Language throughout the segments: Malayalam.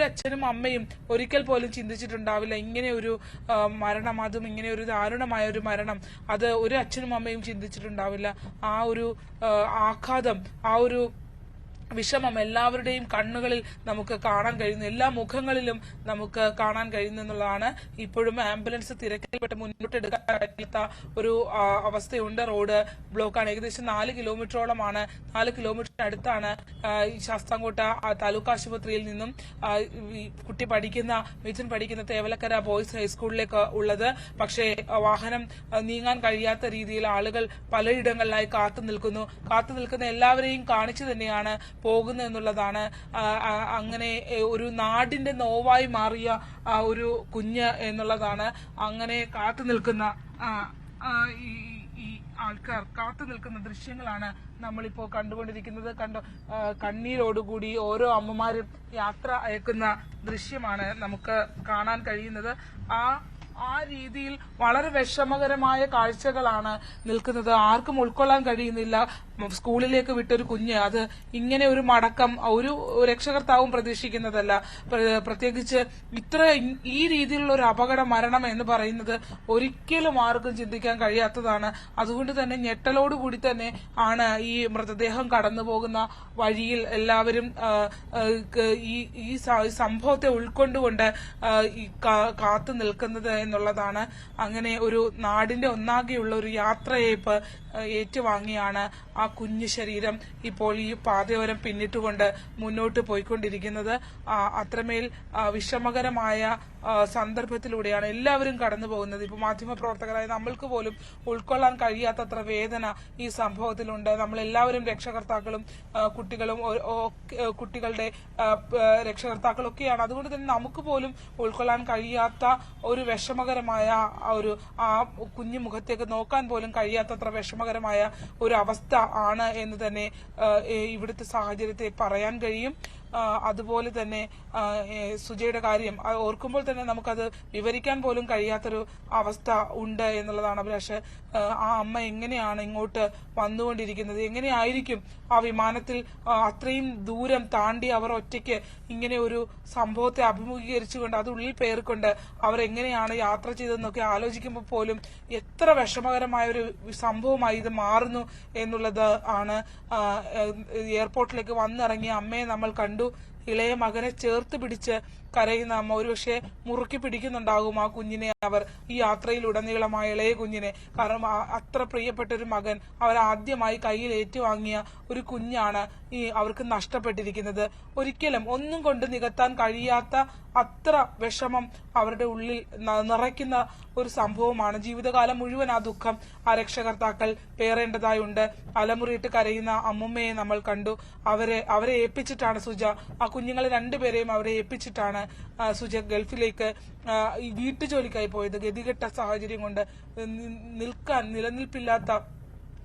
ഒരച്ഛനും അമ്മയും ഒരിക്കൽ പോലും ചിന്തിച്ചിട്ടുണ്ടാവില്ല ഇങ്ങനെ ഒരു മരണം, അതും ഇങ്ങനെ ഒരു ദാരുണമായ ഒരു മരണം, അത് ഒരു അച്ഛനും അമ്മയും ചിന്തിച്ചിട്ടുണ്ടാവില്ല. ആ ഒരു ആഘാതം, ആ ഒരു വിഷമം എല്ലാവരുടെയും കണ്ണുകളിൽ നമുക്ക് കാണാൻ കഴിയുന്നു, എല്ലാ മുഖങ്ങളിലും നമുക്ക് കാണാൻ കഴിയുന്നു എന്നുള്ളതാണ്. ഇപ്പോഴും ആംബുലൻസ് തിരക്കിൽപ്പെട്ട് മുന്നോട്ടെടുക്കാൻ കഴിയാത്ത ഒരു അവസ്ഥയുണ്ട്. റോഡ് ബ്ലോക്കാണ്. ഏകദേശം 4 കിലോമീറ്ററോളമാണ്, 4 കിലോമീറ്ററിനടുത്താണ് ഈ ശാസ്താംകോട്ട താലൂക്ക് ആശുപത്രിയിൽ നിന്നും കുട്ടി മിഥുൻ പഠിക്കുന്ന തേവലക്കര ബോയ്സ് ഹൈസ്കൂളിലേക്ക് ഉള്ളത്. പക്ഷേ വാഹനം നീങ്ങാൻ കഴിയാത്ത രീതിയിൽ ആളുകൾ പലയിടങ്ങളിലായി കാത്തു നിൽക്കുന്ന എല്ലാവരെയും കാണിച്ചു തന്നെയാണ് പോകുന്നത് എന്നുള്ളതാണ്. അങ്ങനെ ഒരു നാടിന്റെ നോവായി മാറിയ ഒരു കുഞ്ഞ് എന്നുള്ളതാണ്. അങ്ങനെ കാത്തു നിൽക്കുന്ന ഈ ആൾക്കാർ കാത്തു നിൽക്കുന്ന ദൃശ്യങ്ങളാണ് നമ്മളിപ്പോ കണ്ടുകൊണ്ടിരിക്കുന്നത്. കണ്ണീരോടുകൂടി ഓരോ അമ്മമാരും യാത്ര അയക്കുന്ന ദൃശ്യമാണ് നമുക്ക് കാണാൻ കഴിയുന്നത്. ആ രീതിയിൽ വളരെ വിഷമകരമായ കാഴ്ചകളാണ് നിൽക്കുന്നത്. ആർക്കും ഉൾക്കൊള്ളാൻ കഴിയുന്നില്ല. സ്കൂളിലേക്ക് വിട്ടൊരു കുഞ്ഞ്, അത് ഇങ്ങനെ ഒരു മടക്കം ഒരു രക്ഷകർത്താവും പ്രതീക്ഷിക്കുന്നതല്ല. പ്രത്യേകിച്ച് ഈ രീതിയിലുള്ള ഒരു അപകട മരണം എന്ന് പറയുന്നത് ഒരിക്കലും ആർക്കും ചിന്തിക്കാൻ കഴിയാത്തതാണ്. അതുകൊണ്ട് തന്നെ ഞെട്ടലോടുകൂടി തന്നെ ആണ് ഈ മൃതദേഹം കടന്നു പോകുന്ന വഴിയിൽ എല്ലാവരും ഈ സംഭവത്തെ ഉൾക്കൊണ്ടുകൊണ്ട് കാത്തു നിൽക്കുന്നത് എന്നുള്ളതാണ്. അങ്ങനെ ഒരു നാടിന്റെ ഒന്നാകെയുള്ള ഒരു യാത്രയയപ്പ് ഏറ്റുവാങ്ങിയാണ് ആ കുഞ്ഞു ശരീരം ഇപ്പോൾ ഈ പാതയോരം പിന്നിട്ടുകൊണ്ട് മുന്നോട്ട് പോയിക്കൊണ്ടിരിക്കുന്നത്. അത്രമേൽ വിഷമകരമായ സന്ദർഭത്തിലൂടെയാണ് എല്ലാവരും കടന്നു പോകുന്നത്. ഇപ്പൊ മാധ്യമപ്രവർത്തകരായ നമ്മൾക്ക് പോലും ഉൾക്കൊള്ളാൻ കഴിയാത്തത്ര വേദന ഈ സംഭവത്തിലുണ്ട്. നമ്മളെല്ലാവരും രക്ഷകർത്താക്കളും കുട്ടികളുടെ രക്ഷകർത്താക്കളൊക്കെയാണ്. അതുകൊണ്ട് തന്നെ നമുക്ക് പോലും ഉൾക്കൊള്ളാൻ കഴിയാത്ത ഒരു വിഷമകരമായ ആ കുഞ്ഞു മുഖത്തേക്ക് നോക്കാൻ പോലും കഴിയാത്തത്ര വിഷമകരമായ ഒരു അവസ്ഥ ആണ് എന്ന് തന്നെ ഇവിടുത്തെ സാഹചര്യത്തെ പറയാൻ കഴിയും. അതുപോലെ തന്നെ സുജയുടെ കാര്യം ഓർക്കുമ്പോൾ തന്നെ നമുക്കത് വിവരിക്കാൻ പോലും കഴിയാത്തൊരു അവസ്ഥ ഉണ്ട് എന്നുള്ളതാണ് അഭിലാഷ്. ആ അമ്മ എങ്ങനെയാണ് ഇങ്ങോട്ട് വന്നുകൊണ്ടിരിക്കുന്നത്, എങ്ങനെയായിരിക്കും ആ വിമാനത്തിൽ അത്രയും ദൂരം താണ്ടി അവർ ഒറ്റയ്ക്ക് ഇങ്ങനെ ഒരു സംഭവത്തെ അഭിമുഖീകരിച്ചുകൊണ്ട് അത് ഉള്ളിൽ പേർക്കൊണ്ട് അവർ എങ്ങനെയാണ് യാത്ര ചെയ്തതെന്നൊക്കെ ആലോചിക്കുമ്പോൾ പോലും എത്ര വിഷമകരമായ ഒരു സംഭവമായി ഇത് മാറുന്നു എന്നുള്ളത് ആണ്. എയർപോർട്ടിലേക്ക് വന്നിറങ്ങിയ അമ്മയെ നമ്മൾ കണ്ടു. ഇളയ മകനെ ചേർത്ത് പിടിച്ച് കരയുന്ന അമ്മ ഒരുപക്ഷെ മുറുക്കി പിടിക്കുന്നുണ്ടാകും ആ കുഞ്ഞിനെ. അവർ ഈ യാത്രയിലുടനീളമായ ഇളയ കുഞ്ഞിനെ, കാരണം അത്ര പ്രിയപ്പെട്ട ഒരു മകൻ, അവർ ആദ്യമായി കയ്യിൽ ഏറ്റുവാങ്ങിയ ഒരു കുഞ്ഞാണ് അവർക്ക് നഷ്ടപ്പെട്ടിരിക്കുന്നത്. ഒരിക്കലും ഒന്നും കൊണ്ട് നികത്താൻ കഴിയാത്ത അത്ര വിഷമം അവരുടെ ഉള്ളിൽ നിറയ്ക്കുന്ന ഒരു സംഭവമാണ്. ജീവിതകാലം മുഴുവൻ ആ ദുഃഖം ആ രക്ഷകർത്താക്കൾ പേറേണ്ടതായുണ്ട്. അലമുറിയിട്ട് കരയുന്ന അമ്മുമ്മയെ നമ്മൾ കണ്ടു. അവരെ ഏൽപ്പിച്ചിട്ടാണ് സുജ, ആ കുഞ്ഞുങ്ങളെ രണ്ടുപേരെയും അവരെ ഏൽപ്പിച്ചിട്ടാണ് സുജ ഗൾഫിലേക്ക് ഈ വീട്ടുജോലിക്കായി പോയത്. ഗതികെട്ട സാഹചര്യം കൊണ്ട് നിലനിൽപ്പില്ലാത്ത,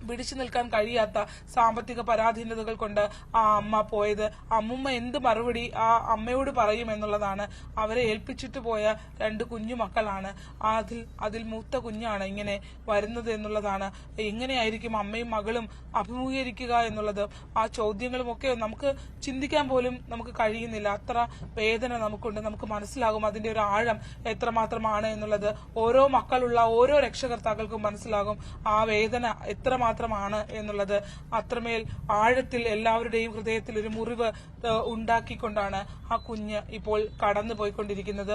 പിടിച്ചു നിൽക്കാൻ കഴിയാത്ത സാമ്പത്തിക പരാധീനതകൾ കൊണ്ട് ആ അമ്മ പോയത്. അമ്മുമ്മ എന്ത് മറുപടി ആ അമ്മയോട് പറയും എന്നുള്ളതാണ്. അവരെ ഏൽപ്പിച്ചിട്ട് പോയ 2 കുഞ്ഞു മക്കളാണ്. അതിൽ മൂത്ത കുഞ്ഞാണ് ഇങ്ങനെ വരുന്നത് എന്നുള്ളതാണ്. എങ്ങനെയായിരിക്കും അമ്മയും മകളും അഭിമുഖീകരിക്കുക എന്നുള്ളത്, ആ ചോദ്യങ്ങളുമൊക്കെ നമുക്ക് ചിന്തിക്കാൻ പോലും നമുക്ക് കഴിയുന്നില്ല. അത്ര വേദന നമുക്കുണ്ട്. നമുക്ക് മനസ്സിലാകും അതിന്റെ ഒരു ആഴം എത്രമാത്രമാണ് എന്നുള്ളത്. ഓരോ മക്കളുള്ള ഓരോ രക്ഷകർത്താക്കൾക്കും മനസ്സിലാകും ആ വേദന എത്രമാത്രമാണ് എന്നുള്ളത്. അത്രമേൽ ആഴത്തിൽ എല്ലാവരുടെയും ഹൃദയത്തിൽ ഒരു മുറിവ് ഉണ്ടാക്കിക്കൊണ്ടാണ് ആ കുഞ്ഞ് ഇപ്പോൾ കടന്നു പോയിക്കൊണ്ടിരിക്കുന്നത്.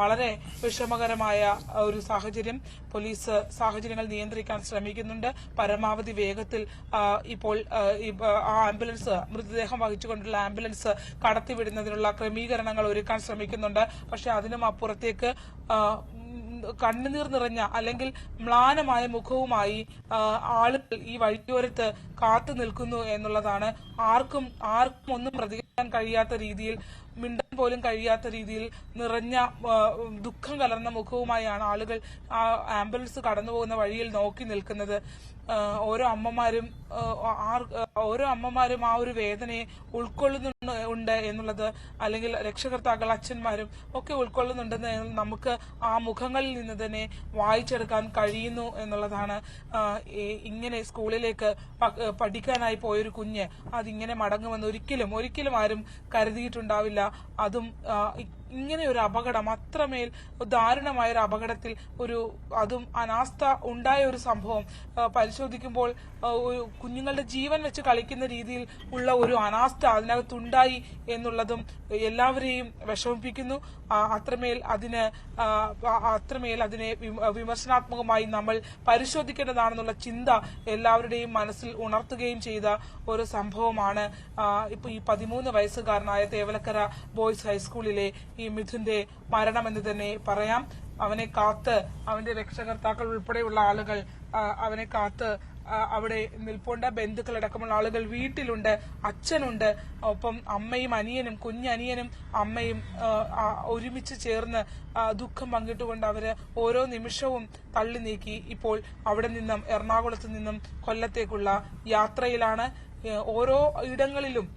വളരെ വിഷമകരമായ ഒരു സാഹചര്യം. പോലീസ് സാഹചര്യങ്ങൾ നിയന്ത്രിക്കാൻ ശ്രമിക്കുന്നുണ്ട്. പരമാവധി വേഗത്തിൽ ഇപ്പോൾ ആ ആംബുലൻസ്, മൃതദേഹം വഹിച്ചുകൊണ്ടുള്ള ആംബുലൻസ് കടത്തിവിടുന്നതിനുള്ള ക്രമീകരണങ്ങൾ ഒരുക്കാൻ ശ്രമിക്കുന്നുണ്ട്. പക്ഷെ അതിനും അപ്പുറത്തേക്ക് കണ്ണുനീർ നിറഞ്ഞ അല്ലെങ്കിൽ മ്ലാനമായ മുഖവുമായി ആളുകൾ ഈ വഴിയോരത്ത് കാത്തു നിൽക്കുന്നു എന്നുള്ളതാണ്. ആർക്കും ഒന്നും പ്രതികരിക്കാൻ കഴിയാത്ത രീതിയിൽ, മിണ്ടാൻ പോലും കഴിയാത്ത രീതിയിൽ നിറഞ്ഞ ദുഃഖം കലർന്ന മുഖവുമായാണ് ആളുകൾ ആ ആംബുലൻസ് കടന്നു പോകുന്ന വഴിയിൽ നോക്കി നിൽക്കുന്നത്. ഓരോ അമ്മമാരും ആ ഒരു വേദനയെ ഉൾക്കൊള്ളുന്നുണ്ട് ഉണ്ട് എന്നുള്ളത്, അല്ലെങ്കിൽ രക്ഷകർത്താക്കൾ അച്ഛന്മാരും ഒക്കെ ഉൾക്കൊള്ളുന്നുണ്ടെന്ന് നമുക്ക് ആ മുഖങ്ങളിൽ നിന്ന് തന്നെ വായിച്ചെടുക്കാൻ കഴിയുന്നു എന്നുള്ളതാണ്. ഇങ്ങനെ സ്കൂളിലേക്ക് പഠിക്കാനായി പോയൊരു കുഞ്ഞ് അതിങ്ങനെ മടങ്ങുമെന്ന് ഒരിക്കലും ആരും കരുതിയിട്ടുണ്ടാവില്ല. ഇങ്ങനെ ഒരു അപകടം, അത്രമേൽ ദാരുണമായ ഒരു അപകടത്തിൽ അതും അനാസ്ഥ ഉണ്ടായ ഒരു സംഭവം പരിശോധിക്കുമ്പോൾ കുഞ്ഞുങ്ങളുടെ ജീവൻ വെച്ച് കളിക്കുന്ന രീതിയിൽ ഉള്ള ഒരു അനാസ്ഥ അതിനകത്തുണ്ടായി എന്നുള്ളതും എല്ലാവരെയും വിഷമിപ്പിക്കുന്നു. അത്രമേൽ അതിനെ വിമർശനാത്മകമായി നമ്മൾ പരിശോധിക്കേണ്ടതാണെന്നുള്ള ചിന്ത എല്ലാവരുടെയും മനസ്സിൽ ഉണർത്തുകയും ചെയ്ത ഒരു സംഭവമാണ് ഇപ്പൊ ഈ 13 വയസ്സുകാരനായ തേവലക്കര ബോയ്സ് ഹൈസ്കൂളിലെ ഈ മിഥുന്റെ മരണമെന്ന് തന്നെ പറയാം. അവന്റെ രക്ഷകർത്താക്കൾ ഉൾപ്പെടെയുള്ള ആളുകൾ അവനെ കാത്ത് അവിടെ നിൽപ്പുണ്ട്. ബന്ധുക്കളടക്കമുള്ള ആളുകൾ വീട്ടിലുണ്ട്, അച്ഛനുണ്ട്, ഒപ്പം അമ്മയും അനിയനും, കുഞ്ഞനിയനും അമ്മയും ഒരുമിച്ച് ചേർന്ന് ദുഃഖം പങ്കിട്ടുകൊണ്ട് അവര് ഓരോ നിമിഷവും തള്ളി നീക്കി ഇപ്പോൾ അവിടെ നിന്നും എറണാകുളത്ത് നിന്നും കൊല്ലത്തേക്കുള്ള യാത്രയിലാണ്. ഓരോ ഇടങ്ങളിലും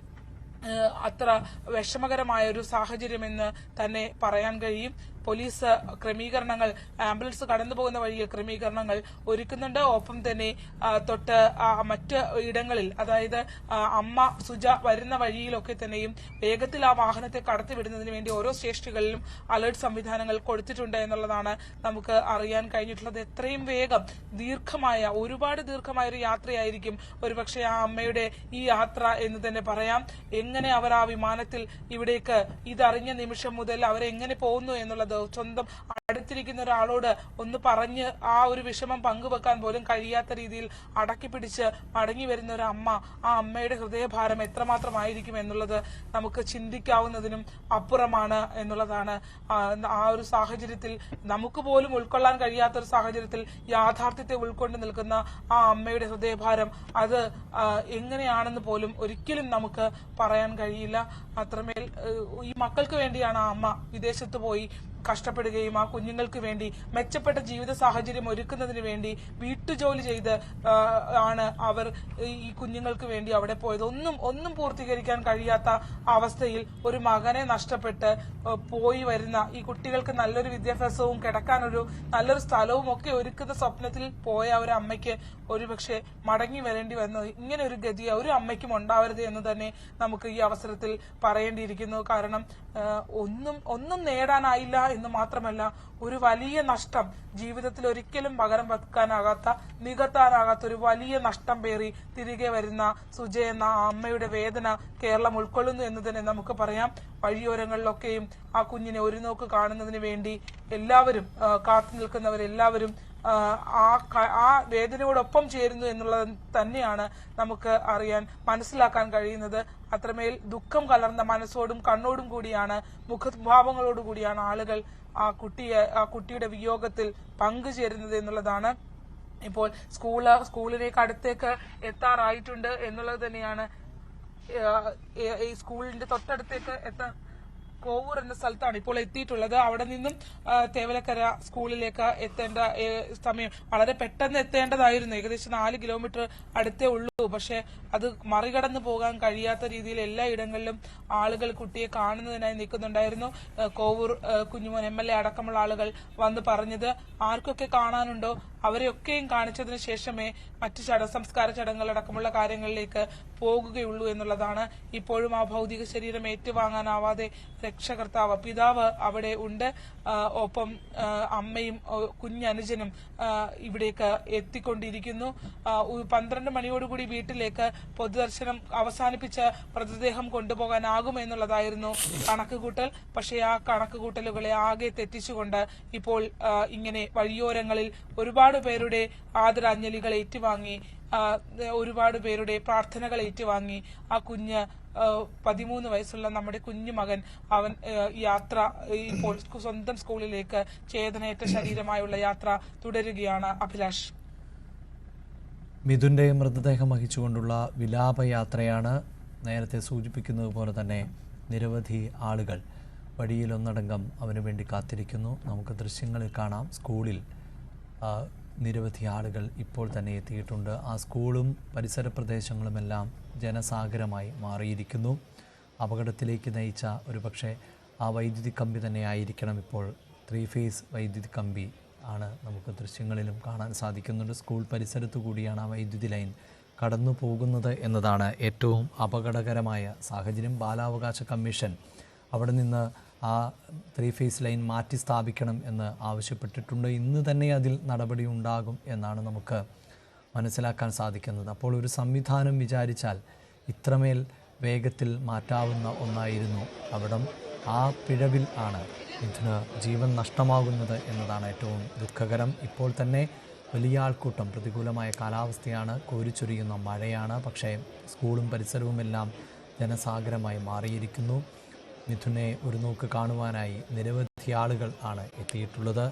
അത്ര വിഷമകരമായ ഒരു സാഹചര്യമെന്ന് തന്നെ പറയാൻ കഴിയും. പോലീസ് ക്രമീകരണങ്ങൾ, ആംബുലൻസ് കടന്നു പോകുന്ന വഴിയിൽ ക്രമീകരണങ്ങൾ ഒരുക്കുന്നുണ്ട്. ഒപ്പം തന്നെ തൊട്ട് മറ്റ് ഇടങ്ങളിൽ, അതായത് അമ്മ സുജ വരുന്ന വഴിയിലൊക്കെ തന്നെയും വേഗത്തിൽ ആ വാഹനത്തെ കടത്തിവിടുന്നതിന് വേണ്ടി ഓരോ സ്റ്റേഷനുകളിലും അലർട്ട് സംവിധാനങ്ങൾ കൊടുത്തിട്ടുണ്ട് എന്നുള്ളതാണ് നമുക്ക് അറിയാൻ കഴിഞ്ഞിട്ടുള്ളത്. എത്രയും വേഗം ഒരുപാട് ദീർഘമായ ഒരു യാത്രയായിരിക്കും ഒരുപക്ഷെ ആ അമ്മയുടെ ഈ യാത്ര എന്ന് തന്നെ പറയാം. എങ്ങനെ അവർ ആ വിമാനത്തിൽ ഇവിടേക്ക് ഇതറിഞ്ഞ നിമിഷം മുതൽ അവരെങ്ങനെ പോകുന്നു എന്നുള്ളത് സ്വന്തം അടുത്തിരിക്കുന്ന ഒരാളോട് ഒന്ന് പറഞ്ഞ് ആ ഒരു വിഷമം പങ്കുവെക്കാൻ പോലും കഴിയാത്ത രീതിയിൽ അടക്കി പിടിച്ച് മടങ്ങി വരുന്ന ഒരു അമ്മ, ആ അമ്മയുടെ ഹൃദയഭാരം എത്രമാത്രമായിരിക്കും എന്നുള്ളത് നമുക്ക് ചിന്തിക്കാവുന്നതിനും അപ്പുറമാണ് എന്നുള്ളതാണ്. ആ ഒരു സാഹചര്യത്തിൽ നമുക്ക് പോലും ഉൾക്കൊള്ളാൻ കഴിയാത്ത ഒരു സാഹചര്യത്തിൽ യാഥാർത്ഥ്യത്തെ ഉൾക്കൊണ്ട് നിൽക്കുന്ന ആ അമ്മയുടെ ഹൃദയഭാരം അത് എങ്ങനെയാണെന്ന് പോലും ഒരിക്കലും നമുക്ക് പറയാൻ കഴിയില്ല. അത്രമേൽ ഈ മക്കൾക്ക് വേണ്ടിയാണ് ആ അമ്മ വിദേശത്ത് പോയി കഷ്ടപ്പെടുകയും ആ കുഞ്ഞുങ്ങൾക്ക് വേണ്ടി മെച്ചപ്പെട്ട ജീവിത സാഹചര്യം ഒരുക്കുന്നതിന് വേണ്ടി വീട്ടുജോലി ചെയ്ത് ആണ് അവർ ഈ കുഞ്ഞുങ്ങൾക്ക് വേണ്ടി അവിടെ പോയത്. ഒന്നും പൂർത്തീകരിക്കാൻ കഴിയാത്ത അവസ്ഥയിൽ ഒരു മകനെ നഷ്ടപ്പെട്ട് പോയി വരുന്ന ഈ കുട്ടികൾക്ക് നല്ലൊരു വിദ്യാഭ്യാസവും കിടക്കാനൊരു നല്ലൊരു സ്ഥലവും ഒക്കെ ഒരുക്കുന്ന സ്വപ്നത്തിൽ പോയ ഒരു അമ്മയ്ക്ക് ഒരുപക്ഷെ മടങ്ങി വരേണ്ടി വന്നത് ഇങ്ങനെ ഒരു ഗതി ഒരു അമ്മയ്ക്കും ഉണ്ടാവരുത് എന്ന് തന്നെ നമുക്ക് ഈ അവസരത്തിൽ പറയേണ്ടിയിരിക്കുന്നു. കാരണം ഒന്നും നേടാനായില്ല എന്ന് മാത്രമല്ല, ഒരു വലിയ നഷ്ടം, ജീവിതത്തിൽ ഒരിക്കലും പകരം വെക്കാനാകാത്ത, നികത്താനാകാത്ത ഒരു വലിയ നഷ്ടം പേറി തിരികെ വരുന്ന സുജ എന്ന അമ്മയുടെ വേദന കേരളം ഉൾക്കൊള്ളുന്നു എന്ന് തന്നെ നമുക്ക് പറയാം. വഴിയോരങ്ങളിലൊക്കെയും ആ കുഞ്ഞിനെ ഒരു നോക്ക് കാണുന്നതിന് വേണ്ടി എല്ലാവരും കാത്തു നിൽക്കുന്നവരെല്ലാവരും ആ വേദനയോടൊപ്പം ചേരുന്നു എന്നുള്ളത് തന്നെയാണ് നമുക്ക് മനസ്സിലാക്കാൻ കഴിയുന്നത്. അത്രമേൽ ദുഃഖം കലർന്ന മനസ്സോടും കണ്ണോടും കൂടിയാണ്, മുഖഭാവങ്ങളോടു കൂടിയാണ് ആളുകൾ ആ കുട്ടിയുടെ വിയോഗത്തിൽ പങ്കുചേരുന്നത് എന്നുള്ളതാണ്. ഇപ്പോൾ സ്കൂളിലേക്ക് അടുത്തേക്ക് എത്താറായിട്ടുണ്ട് എന്നുള്ളത് തന്നെയാണ്. ഈ സ്കൂളിന്റെ തൊട്ടടുത്തേക്ക് കോവൂർ എന്ന സ്ഥലത്താണ് ഇപ്പോൾ എത്തിയിട്ടുള്ളത്. അവിടെ നിന്നും തേവലക്കര സ്കൂളിലേക്ക് എത്തേണ്ട സമയം വളരെ പെട്ടെന്ന് എത്തേണ്ടതായിരുന്നു. ഏകദേശം 4 കിലോമീറ്റർ അടുത്തേ ഉള്ളൂ. പക്ഷെ അത് മറികടന്നു പോകാൻ കഴിയാത്ത രീതിയിൽ എല്ലാ ഇടങ്ങളിലും ആളുകൾ കുട്ടിയെ കാണുന്നതിനായി നിൽക്കുന്നുണ്ടായിരുന്നു. കോവൂർ കുഞ്ഞുമോൻ MLA അടക്കമുള്ള ആളുകൾ വന്ന് പറഞ്ഞത് ആർക്കൊക്കെ കാണാനുണ്ടോ അവരെയൊക്കെയും കാണിച്ചതിന് ശേഷമേ മറ്റു സംസ്കാര ചടങ്ങുകളടക്കമുള്ള കാര്യങ്ങളിലേക്ക് പോകുകയുള്ളൂ എന്നുള്ളതാണ്. ഇപ്പോഴും ആ ഭൗതിക ശരീരം ഏറ്റുവാങ്ങാനാവാതെ രക്ഷകർത്താവ്, പിതാവ് അവിടെ ഉണ്ട്. ഒപ്പം അമ്മയും കുഞ്ഞനുജനും ഇവിടേക്ക് എത്തിക്കൊണ്ടിരിക്കുന്നു. 12 മണിയോടുകൂടി വീട്ടിലേക്ക് പൊതുദർശനം അവസാനിപ്പിച്ച് മൃതദേഹം കൊണ്ടുപോകാനാകുമെന്നുള്ളതായിരുന്നു കണക്കുകൂട്ടൽ. പക്ഷേ ആ കണക്കുകൂട്ടലുകളെ ആകെ തെറ്റിച്ചുകൊണ്ട് ഇപ്പോൾ ഇങ്ങനെ വഴിയോരങ്ങളിൽ ഒരുപാട് പേരുടെ ആദരാഞ്ജലികൾ ഏറ്റുവാങ്ങി, ഒരുപാട് പേരുടെ പ്രാർത്ഥനകൾ ഏറ്റുവാങ്ങി ആ കുഞ്ഞ് 13 വയസ്സുള്ള നമ്മുടെ കുഞ്ഞുമകൻ അവൻ യാത്ര ഇപ്പോൾ സ്വന്തം സ്കൂളിലേക്ക് ചേതനയേറ്റ ശരീരമായുള്ള യാത്ര തുടരുകയാണ്. അഭിലാഷ്, മിഥുന്റെ മൃതദേഹം വഹിച്ചുകൊണ്ടുള്ള വിലാപയാത്രയാണ്. നേരത്തെ സൂചിപ്പിക്കുന്നത് പോലെ തന്നെ നിരവധി ആളുകൾ വഴിയിലൊന്നടങ്കം അവന് വേണ്ടി കാത്തിരിക്കുന്നു. നമുക്ക് ദൃശ്യങ്ങളിൽ കാണാം. സ്കൂളിൽ നിരവധി ആളുകൾ ഇപ്പോൾ തന്നെ എത്തിയിട്ടുണ്ട്. ആ സ്കൂളും പരിസര പ്രദേശങ്ങളുമെല്ലാം ജനസാഗരമായി മാറിയിരിക്കുന്നു. അപകടത്തിലേക്ക് നയിച്ച ഒരു പക്ഷേ ആ വൈദ്യുതി കമ്പി തന്നെ ആയിരിക്കണം ഇപ്പോൾ 3 ഫേസ് വൈദ്യുതി കമ്പി ആണ് നമുക്ക് ദൃശ്യങ്ങളിലും കാണാൻ സാധിക്കുന്നുണ്ട്. സ്കൂൾ പരിസരത്തു കൂടിയാണ് ആ വൈദ്യുതി ലൈൻ കടന്നു പോകുന്നത് എന്നതാണ് ഏറ്റവും അപകടകരമായ സാഹചര്യം. ബാലാവകാശ കമ്മീഷൻ അവിടെ നിന്ന് ആ 3 ഫേസ് ലൈൻ മാറ്റി സ്ഥാപിക്കണം എന്ന് ആവശ്യപ്പെട്ടിട്ടുണ്ട്. ഇന്ന് തന്നെ അതിൽ നടപടി ഉണ്ടാകും എന്നാണ് നമുക്ക് മനസ്സിലാക്കാൻ സാധിക്കുന്നത്. അപ്പോൾ ഒരു സംവിധാനം വിചാരിച്ചാൽ ഇത്രമേൽ വേഗത്തിൽ മാറ്റാവുന്ന ഒന്നായിരുന്നു അവിടം. ആ പിഴവിൽ ആണ് ഇതിന് ജീവൻ നഷ്ടമാകുന്നത് എന്നതാണ് ഏറ്റവും ദുഃഖകരം. ഇപ്പോൾ തന്നെ വലിയ ആൾക്കൂട്ടം, പ്രതികൂലമായ കാലാവസ്ഥയാണ്, കോരിച്ചൊരിയുന്ന മഴയാണ്. പക്ഷേ സ്കൂളും പരിസരവുമെല്ലാം ജനസാഗരമായി മാറിയിരിക്കുന്നു. മിഥുനെ ഒരു നോക്ക് കാണുവാനായി നിരവധി ആളുകൾ ആണ് എത്തിയിട്ടുള്ളത്.